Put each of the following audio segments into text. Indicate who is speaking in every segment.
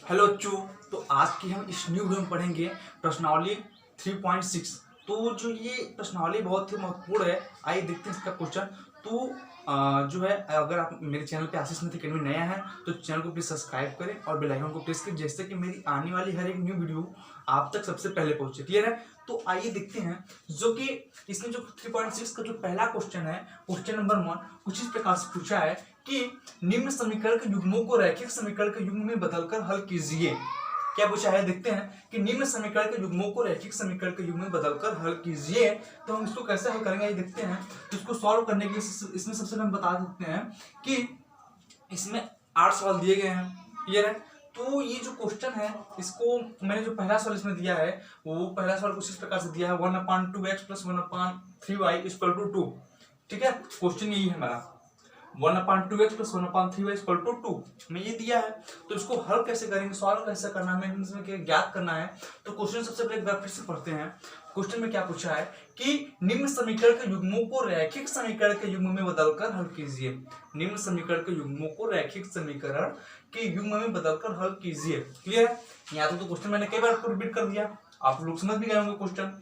Speaker 1: Hello बच्चों। तो आज की हम इस न्यू वीडियो में पढ़ेंगे प्रश्नावली 3.6। तो जो ये प्रश्नावली बहुत ही महत्वपूर्ण है, आइए देखते हैं इसका क्वेश्चन। तो जो है, अगर आप मेरे चैनल पे आशीष मैथ अकेडमी नया है तो चैनल को प्लीज सब्सक्राइब करें और बेल आइकन को प्रेस करें, जिससे कि मेरी आने वाली हर एक न्यू वीडियो आप तक सबसे पहले पहुंचे। क्लियर है? तो आइए देखते हैं जो कि इसमें जो 3.6 का जो पहला क्वेश्चन है, क्वेश्चन नंबर 1 कुछ इस प्रकार से पूछा है कि निम्न समीकरण के युग्मों को रैखिक समीकरण के युग्म में बदलकर हल कीजिए। क्या पूछा है? देखते हैं कि निम्न समीकरण के युग्मों को रैखिक समीकरण के युग्म में बदलकर हल कीजिए। तो हम इसको कैसे हल करेंगे, ये देखते हैं। तो इसको सॉल्व करने के लिए इसमें सबसे हम बता सकते हैं कि इसमें 8 सवाल दिए गए हैं। क्लियर है? तो ये जो क्वेश्चन है, इसको मैंने जो पहला सवाल इसमें दिया है, वो पहला सवाल कुछ इस प्रकार से दिया है 1/2x + 1/3y = 2। ठीक है, क्वेश्चन यही है हमारा 1/2x + 1/3y = 2 में ये दिया है। तो इसको हल कैसे करेंगे, सॉल्व कैसे करना है, हमें इसमें ज्ञात करना है। तो क्वेश्चन सबसे पहले एक बार फिर से पढ़ते हैं। क्वेश्चन में क्या पूछा है कि निम्न समीकरण के युग्मों को रैखिक समीकरण के युग्म में बदलकर हल कीजिए। निम्न समीकरण के युग्मों को रैखिक समीकरण के युग्म में बदलकर हल कीजिए। क्लियर है? यहाँ तो क्वेश्चन मैंने कई बार रिपीट कर दिया, आप लोग समझ भी गए होंगे क्वेश्चन।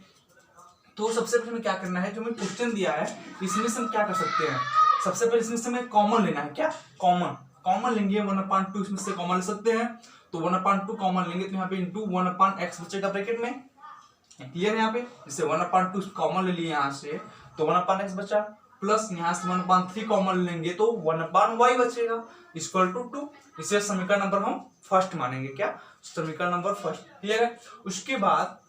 Speaker 1: तो सबसे पहले हमें क्या करना है, जो हमें क्वेश्चन दिया है इसमें से हम क्या कर सकते हैं, सबसे पहले इसमें से हमें कॉमन लेना है। क्या कॉमन लेंगे? 1/2 इसमें से कॉमन ले सकते हैं। तो 1/2 कॉमन लेंगे तो यहाँ पे इंटू 1/x बचेगा ब्रैकेट में। क्लियर है? यहाँ पे जैसे 1/2 कॉमन ले लिए यहाँ से, तो 1/x बचा, प्लस यहाँ से 1/3 कॉमन लेंगे तो 1/y बचेगा = 2। इसे समीकरण नंबर हम फर्स्ट मानेंगे। क्या? समीकरण नंबर फर्स्ट। क्लियर है? उसके बाद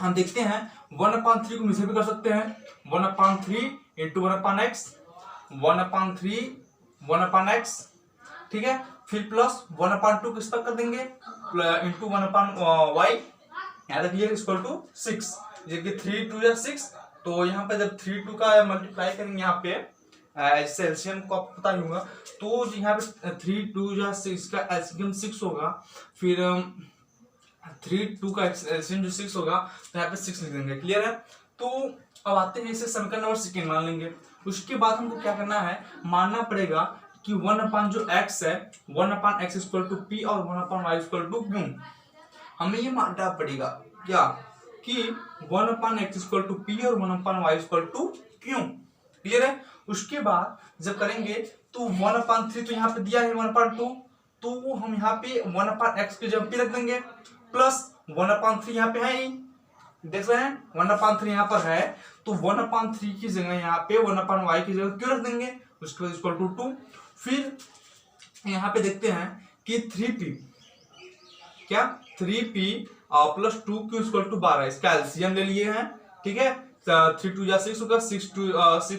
Speaker 1: हम देखते हैं 1/3 को मिसे भी कर सकते हैं। 1/3 इंटू 1/x, 1/3 1/x। ठीक है, फिर प्लस 1/2 किस पर कर देंगे इंटू 1/y, याद रखिए = 6। जबकि 3 2 या 6, तो यहाँ पे जब 3 2 का मल्टीप्लाई करेंगे यहाँ पे जैसे एलसीएम को आपको पता ही होगा, तो यहाँ पे 3 2 या 6 का एलसीएम 6 होगा। फिर 3 2 का एलसीएम जो 6 होगा तो यहाँ पे 6 लिख देंगे। क्लियर है? तो अब आते हैं इसे समीकरण नंबर सेकेंड मान लेंगे। उसके बाद हमको क्या करना है, मानना पड़ेगा कि 1/x है, 1/x = p और 1/y = q। हमें ये मानना पड़ेगा क्या कि 1/x = p और 1/y = q। क्लियर है? उसके बाद जब करेंगे तो 1/3 तो यहाँ पे दिया है 1/2, तो हम यहाँ पे 1/x की जगह p रख देंगे, प्लस 1/3 यहाँ पे है ही, देख रहे हैं 1/3 यहाँ पर है, तो 1/3 की जगह यहाँ पे 1/y की जगह क्यों रख देंगे, उसके बाद = 2। फिर यहाँ पे देखते हैं कि 3p, क्या 3p + 2q = 12। इसका एलसीएम ले लिए हैं। ठीक है, 3 2 या 6 होगा, 6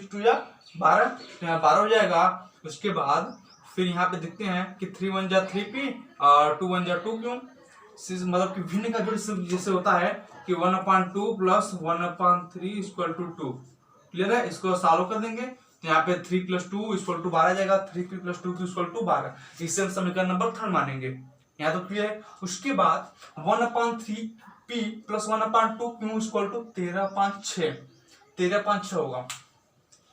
Speaker 1: 2 या 12, तो यहाँ 12 हो जाएगा। उसके बाद फिर यहाँ पे देखते हैं कि 3 1 जा 3p और 2 1 जा 2q, मतलब कि भिन्न का जो जैसे होता है कि 1/2 + 1/3 = 2। क्लियर है? इसको सॉल्व कर देंगे तो यहाँ पे 3 + 2 = 12 जाएगा, 3p + 2q = 12। इससे हम समीकरण नंबर 3 मानेंगे। यहाँ तो क्लियर है? उसके बाद 1/3p + 1/2q = 13/5 13/5 होगा।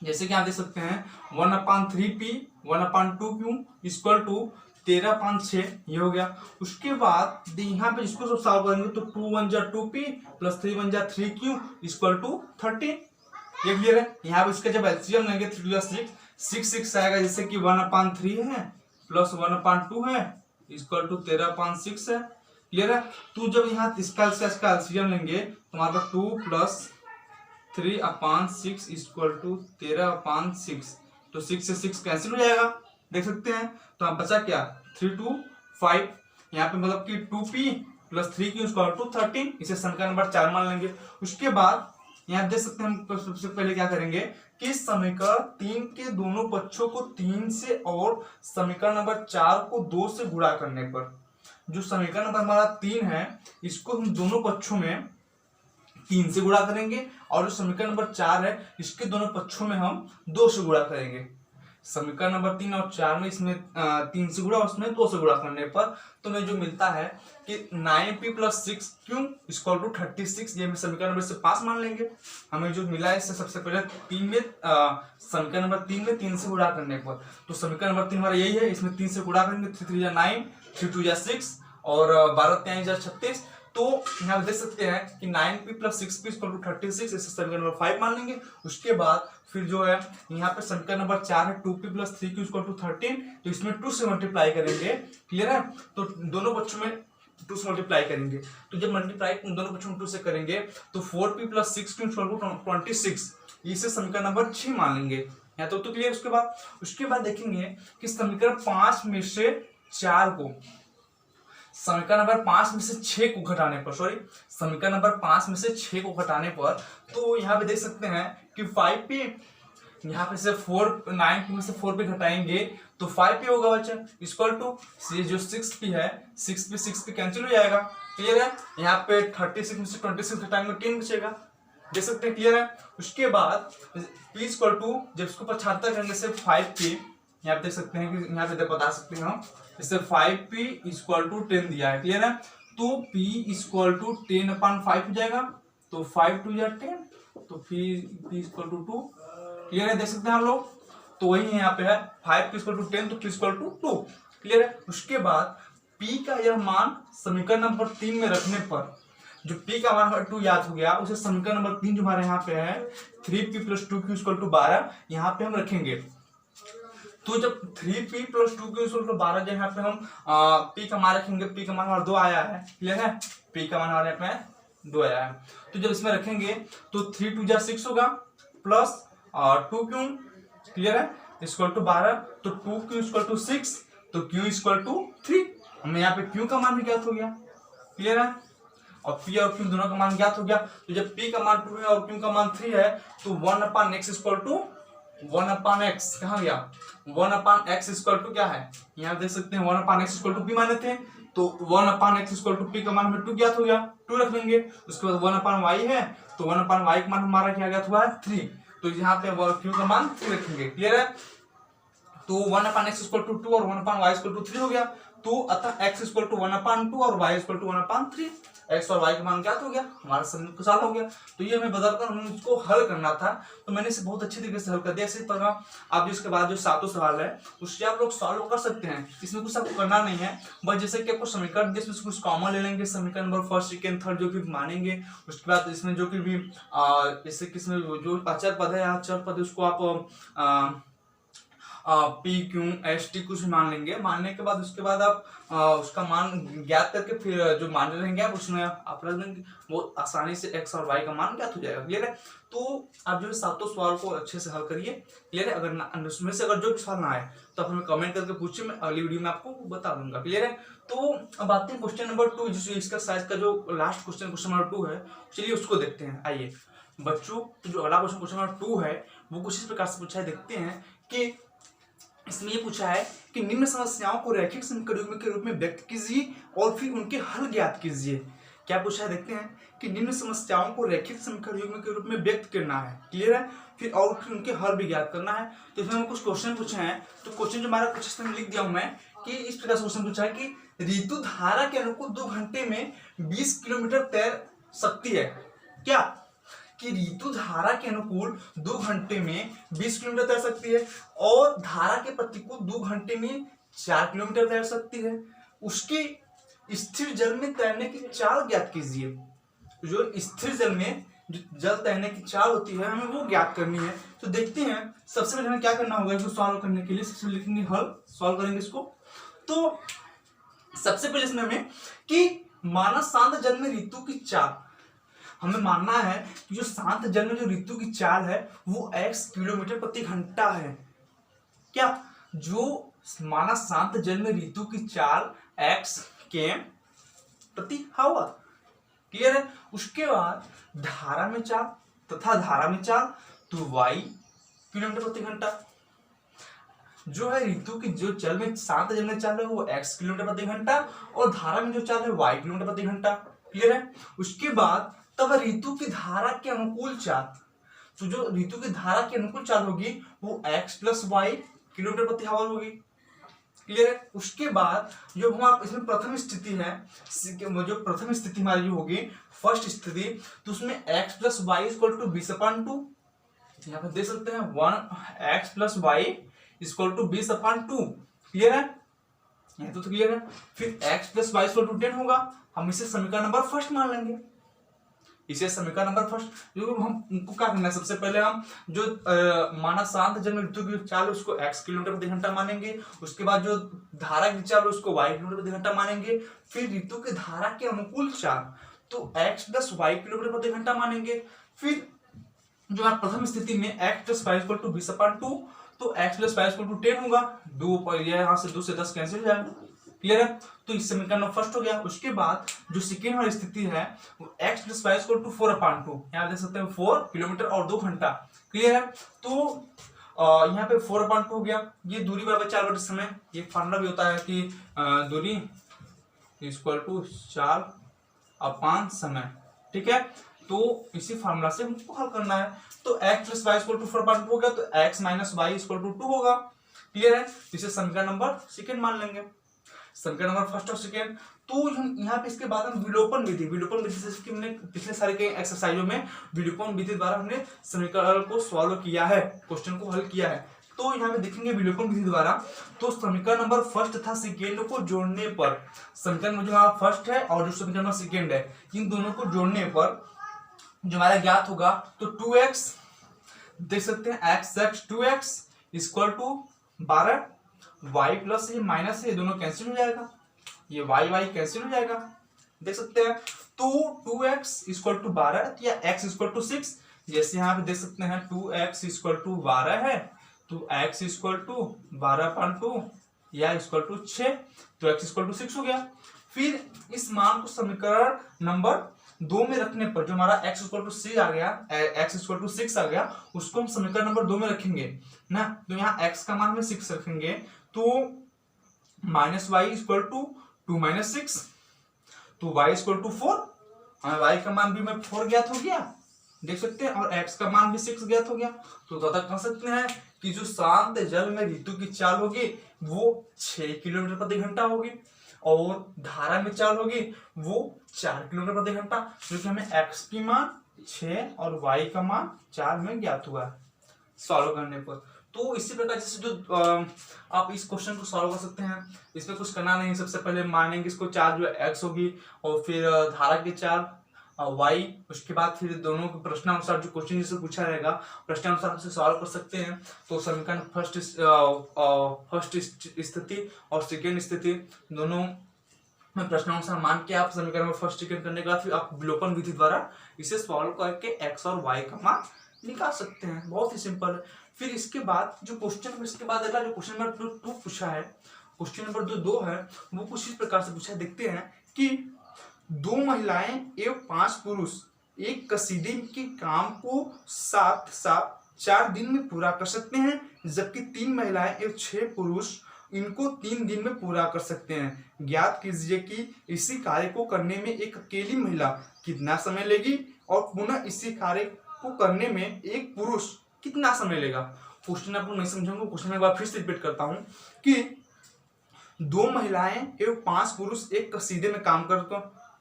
Speaker 1: जैसे कि आप देख सकते हैं 1/3p 1/2q = 13/5 ये हो गया। उसके बाद यहाँ पे इसको सब सॉल्व करेंगे तो 2 1 जा 2p + 3 1 जा 3q = 13। ये क्लियर है? यहाँ पे इसका जब एलसीएम लेंगे 3 2 या 6 6 आएगा, जैसे कि 1/3 है प्लस 1/2 है = 13/6 है। क्लियर है? तो जब यहाँ इसका एलसीएम लेंगे तो हमारे पास 2 + 3/6 = 13/6, तो 6 से 6 कैंसिल हो जाएगा, देख सकते हैं। तो आप बचा क्या 3 2 5, यहाँ पे मतलब कि 2p + 3q = 13। इसे समीकरण नंबर 4 मान लेंगे। उसके बाद यहाँ देख सकते हैं हम सबसे पहले क्या करेंगे कि समीकरण 3 के दोनों पक्षों को 3 से और समीकरण नंबर 4 को 2 से गुणा करने पर, जो समीकरण नंबर हमारा 3 है इसको हम दोनों पक्षों में 3 से गुणा करेंगे, और जो समीकरण नंबर 4 है इसके दोनों पक्षों में हम 2 से गुणा करेंगे। समीकरण नंबर 3 और 4 में इसमें 3 से गुणा, उसमें 2 से गुणा करने पर तो हमें जो मिलता है कि 9p + 6q = 36। ये समीकरण नंबर से 5 मान लेंगे। हमें जो मिला है इससे सबसे पहले समीकरण नंबर 3 में 3 से गुणा करने पर, तो समीकरण नंबर 3 हमारा यही है, इसमें 3 से गुणा करेंगे 3 3 या 9, 3 2 या 6 और 12×3=36। तो यहाँ पे देख सकते हैं कि 9p + 6p = 36, इसे समीकरण नंबर 5 मान लेंगे। उसके बाद फिर जो है यहाँ पे समीकरण नंबर 4 है 2p + 3q = 13, तो इसमें 2 से मल्टीप्लाई करेंगे। क्लियर है? तो दोनों बच्चों में 2 से मल्टीप्लाई करेंगे, तो जब मल्टीप्लाई दोनों बच्चों में 2 से करेंगे तो 4p + 6q = 26, इसे समीकरण नंबर 6 मान लेंगे। यहाँ तो क्लियर। उसके बाद देखेंगे कि समीकरण 5 में से 4 को, समीकरण नंबर 5 में से 6 को घटाने पर, समीकरण नंबर 5 में से 6 को घटाने पर, तो यहाँ पे देख सकते हैं कि 5p, यहाँ पे से 9p में से 4p घटाएंगे तो 5p होगा बच्चा, इक्वल टू जो 6p है, 6p कैंसिल हो जाएगा। क्लियर है? यहाँ पे 36 में से 26 घटाएंगे 10 बचेगा। देख सकते हैं? क्लियर है? उसके बाद p इक्वल टू, जब इसको 75 करेंगे से 5p, यहाँ पे देख सकते हैं कि यहाँ पे बता सकते हैं हम, इससे 5p = 10 दिया है। क्लियर है? तो p = 10/5 हो जाएगा, तो 5 2 = 10, तो p = 2। क्लियर है? देख सकते हैं हम लोग, तो वही है यहाँ पे है 5p = 10, तो p = 2। क्लियर है? उसके बाद p का यह मान समीकरण नंबर 3 में रखने पर, जो p का मान 2 याद हो गया, उसे समीकरण नंबर 3 जो हमारे यहाँ पे है 3p + 2q = 12, यहाँ पे हम रखेंगे। तो जब 3p + 2q = 12, जब यहाँ पे हम p का मान रखेंगे, p का मान हमारा 2 आया है। क्लियर है? p का मान हमारे यहाँ पे 2 आया है, तो जब इसमें रखेंगे तो 3 2 = 6 होगा, प्लस 2q, क्लियर है, = 12, तो 2q = 6, तो q = 3। हमें यहाँ पे q का मान भी ज्ञात हो गया। क्लियर है? और p और q दोनों का मान ज्ञात हो गया, तो जब p का मान 2 है और q का मान 3 है, तो 1/x = 1/x कहाँ गया, 1/x = क्या है, यहाँ देख सकते हैं 1/x = p माने थे, तो 1/x = p का मान हमें 2 ज्ञात हो गया, 2 रख लेंगे। उसके बाद 1/y है, तो 1/y का मान हमारा क्या ज्ञात हुआ है, 3, तो यहाँ पे q का मान 3 रखेंगे। क्लियर है? तो 1/x = 2 और 1/y = 3 हो गया, तो अतः x = 1/2 और y = 1/3, x और y का मान ज्ञात हो गया, हमारा समीकरण खुशहाल हो गया। तो ये हमें बदलकर हमें इसको हल करना था, तो मैंने इसे बहुत अच्छी तरीके से हल कर दिया। इसी तरह आप इसके बाद जो 7वां सवाल है उससे आप लोग सॉल्व कर सकते हैं, इसमें कुछ आपको करना नहीं है, बस जैसे कि आपको समीकरण जिसमें से कुछ कॉमन ले लेंगे, समीकरण नंबर 1, 2, 3 जो भी मानेंगे, उसके बाद इसमें जो कि भी जैसे किसमें जो अचर पद है या चर पद है उसको आप p q s t कुछ मान लेंगे। मानने के बाद उसके बाद आप उसका मान ज्ञात करके फिर जो मान रहेंगे आप उसमें आप रख देंगे, बहुत आसानी से x और y का मान ज्ञात हो जाएगा। क्लियर है? तो आप जो है 7 सवाल को अच्छे से हल करिए। क्लियर है? अगर उसमें से अगर जो भी सवाल ना आए तो आप हमें कमेंट करके पूछिए, मैं अगली वीडियो में आपको बता दूंगा। क्लियर है? तो अब आते हैं क्वेश्चन नंबर 2, जिससे इसका साइज का जो लास्ट क्वेश्चन नंबर 2 है, चलिए उसको देखते हैं। आइए बच्चों, तो जो अगला क्वेश्चन नंबर 2 है वो कुछ इस प्रकार से पूछा है, देखते हैं कि इसमें ये पूछा है कि निम्न समस्याओं को रैखिक समीकरण के रूप में व्यक्त कीजिए और फिर उनके हल ज्ञात कीजिए। क्या पूछा है, देखते हैं कि निम्न समस्याओं को रैखिक समीकरण के रूप में व्यक्त करना है। क्लियर है? फिर उनके हल भी ज्ञात करना है। तो इसमें कुछ क्वेश्चन पूछे हैं, तो क्वेश्चन जो हमारा कुछ इसमें लिख दिया हूं मैं कि इस प्रकार से क्वेश्चन पूछा है कि ऋतु धारा के अनुकूल 2 घंटे में 20 किलोमीटर तैर सकती है। क्या कि ऋतु धारा के अनुकूल 2 घंटे में 20 किलोमीटर तैर सकती है और धारा के प्रतिकूल 2 घंटे में 4 किलोमीटर तैर सकती है। उसकी स्थिर जल में तैरने की चाल ज्ञात कीजिए। जो स्थिर जल में जो जल तैरने की चाल होती है हमें वो ज्ञात करनी है। तो देखते हैं, सबसे पहले हमें क्या करना होगा इसको सॉल्व करने के लिए। सबसे पहले लिखेंगे हल, सॉल्व करेंगे इसको। तो सबसे पहले इसमें हमें कि माना शांत जल में ऋतु की चाल, हमें मानना है कि जो शांत जल में जो ऋतु की चाल है वो x किलोमीटर प्रति घंटा है। क्या जो माना शांत जल में ऋतु की चाल x के प्रति हावर। क्लियर है? उसके बाद धारा में चाल तथा धारा में चाल तो y किलोमीटर प्रति घंटा। जो है ऋतु की जो जल में शांत जल में चाल है वो x किलोमीटर प्रति घंटा और धारा में जो चाल है y किलोमीटर प्रति घंटा। क्लियर है? उसके बाद तब ऋतु की धारा के अनुकूल चाल, तो जो ऋतु की धारा के अनुकूल चाल होगी वो x + y किलोमीटर प्रति हावर होगी। क्लियर है? उसके बाद जो हमारा इसमें प्रथम स्थिति है, जो प्रथम स्थिति हमारी जो होगी फर्स्ट स्थिति, तो उसमें x + y = 20/2। यहाँ पे देख सकते हैं 1x + y = 20/2। क्लियर है? ये तो क्लियर है। फिर x plus Y equal to 10 होगा, हम इसे समीकरण नंबर फर्स्ट मान लेंगे, इसे समीकरण नंबर फर्स्ट। जो हम उनको क्या करना है, सबसे पहले हम जो माना शांत जल में ऋतु की चाल है उसको x किलोमीटर प्रति घंटा मानेंगे, उसके बाद जो धारा की चाल है उसको y किलोमीटर प्रति घंटा मानेंगे, फिर ऋतु की धारा के अनुकूल चाल तो x प्लस वाई किलोमीटर प्रति घंटा मानेंगे। फिर जो है प्रथम स्थिति में x plus Y equal to 20/2 तो x plus Y equal to 10 होगा, 2 पर यहाँ से 2 से 10 कैंसिल हो जाएगा, क्लियर है। तो इस समीकरण में फर्स्ट हो गया। उसके बाद जो सेकेंड वाली स्थिति है वो x plus Y equal to 4/2, यहाँ देख सकते हैं 4 किलोमीटर और 2 घंटा, क्लियर है। तो यहाँ पे 4/2 हो गया, ये दूरी बराबर 4 बटे समय, ये फार्मूला भी होता है कि दूरी इक्वल टू 4/समय, ठीक है। तो इसी फार्मूला से हमको हल करना है। तो x plus Y equal to 4/2 हो गया, तो x minus Y equal to 2 होगा, क्लियर है। इसे समीकरण नंबर सेकेंड मान लेंगे, समीकरण नंबर फर्स्ट और सेकेंड। तो हम यहाँ पे इसके बाद हम विलोपन विधि से हमने पिछले सारे के एक्सरसाइजों में विलोपन विधि द्वारा हमने समीकरण को सॉल्व किया है, क्वेश्चन को हल किया है। तो यहाँ पे देखेंगे विलोपन विधि द्वारा, तो समीकरण नंबर फर्स्ट तथा सेकेंड को जोड़ने पर, समीकरण में जो फर्स्ट है और जो समीकरण नंबर सेकेंड है, इन दोनों को जोड़ने पर जो हमारा ज्ञात होगा तो 2x देख सकते हैं, x 2x equal to 12, y plus ये माइनस ये दोनों कैंसिल हो जाएगा, ये y कैंसिल हो जाएगा, देख सकते हैं। तो 2x इक्वल टू 12 या x इक्वल टू 6, जैसे यहाँ पे देख सकते हैं 2x इक्वल टू 12 है तो x इक्वल टू 12/2 या इक्वल टू 6, तो x इक्वल टू 6 हो गया। फिर इस मान को समीकरण नंबर 2 में रखने पर जो हमारा x इक्वल टू 6 आ गया, x इक्वल टू 6 आ गया, उसको हम समीकरण नंबर 2 में रखेंगे ना, तो यहाँ x का मान में 6 रखेंगे, तो minus Y equal to 2 minus 6, तो y इक्वल टू 4, y का मान भी में 4 ज्ञात हो गया, देख सकते हैं, और x का मान भी 6 ज्ञात हो गया। तो दादा कह सकते हैं कि जो शांत जल में ऋतु की चाल होगी वो 6 किलोमीटर प्रति घंटा होगी, और धारा में चाल होगी वो 4 किलोमीटर प्रति घंटा, जो कि हमें x की मान 6 और y का मान 4 में ज्ञात हुआ है सॉल्व करने पर। तो इसी प्रकार जैसे जो आप इस क्वेश्चन को सॉल्व कर सकते हैं, इसमें कुछ करना नहीं, सबसे पहले मानेंगे इसको चाल जो x होगी, और फिर धारा की चाल y, उसके बाद फिर दोनों के प्रश्नानुसार जो क्वेश्चन जिससे पूछा रहेगा प्रश्नानुसार उसे सॉल्व कर सकते हैं। तो समीकरण फर्स्ट स्थिति और सेकेंड स्थिति दोनों में प्रश्नानुसार मान के आप समीकरण में फर्स्ट सेकेंड करने के बाद फिर आप विलोपन विधि द्वारा इसे सॉल्व करके x और y का मान निकाल सकते हैं, बहुत ही सिंपल है। फिर इसके बाद जो क्वेश्चन इसके बाद अगला जो क्वेश्चन नंबर 2 पूछा है, क्वेश्चन नंबर 2 है वो कुछ इस प्रकार से पूछा है, देखते हैं कि 2 महिलाएं एवं 5 पुरुष एक कसीदे के काम को साथ 4 दिन में पूरा कर सकते हैं, जबकि 3 महिलाएं एवं 6 पुरुष इनको 3 दिन में पूरा कर सकते हैं। ज्ञात कीजिए कि इसी कार्य को करने में एक अकेली महिला कितना समय लेगी और पुनः इसी कार्य को करने में एक पुरुष कितना समय लेगा। क्वेश्चन आप लोग नहीं समझेंगे, क्वेश्चन एक बार फिर से रिपीट करता हूं कि 2 महिलाएं एवं 5 पुरुष एक कसीदे में काम कर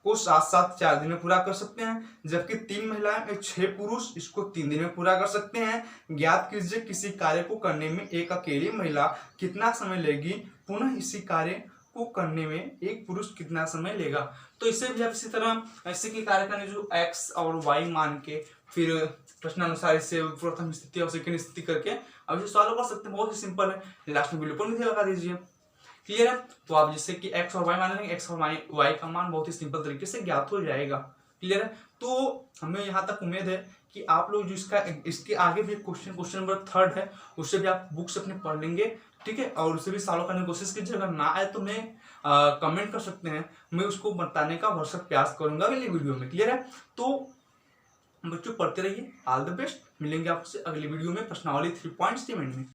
Speaker 1: को साथ 4 दिन में पूरा कर सकते हैं, जबकि 3 महिलाएं एवं 6 पुरुष इसको 3 दिन में पूरा कर सकते हैं। ज्ञात कीजिए किसी कार्य को करने में एक अकेली महिला कितना समय लेगी, पुनः इसी कार्य को करने में एक पुरुष कितना समय लेगा। तो इसे भी आप इसी तरह ऐसे के कार्य करने जो x और y मान के फिर प्रश्नानुसार इसे प्रथम स्थिति और सेकेंड स्थिति करके अब इसे सॉल्व कर सकते हैं, बहुत ही सिंपल है। लास्ट में विलोपन विधि लगा दीजिए, क्लियर है। तो आप जैसे कि x और y मान लेंगे, x और y का मान बहुत ही सिंपल तरीके से ज्ञात हो जाएगा, क्लियर है। तो हमें यहाँ तक उम्मीद है कि आप लोग जो इसके आगे भी क्वेश्चन नंबर 3 है उससे भी आप बुक्स अपने पढ़ लेंगे, ठीक है, और उसे भी सॉल्व करने की कोशिश कीजिए। अगर ना आए तो मैं कमेंट कर सकते हैं, मैं उसको बताने का भरसक प्रयास करूंगा अगली वीडियो में, क्लियर है। तो बच्चों पढ़ते रहिए, ऑल द बेस्ट, मिलेंगे आपसे अगली वीडियो में प्रश्नावली 3.7 में।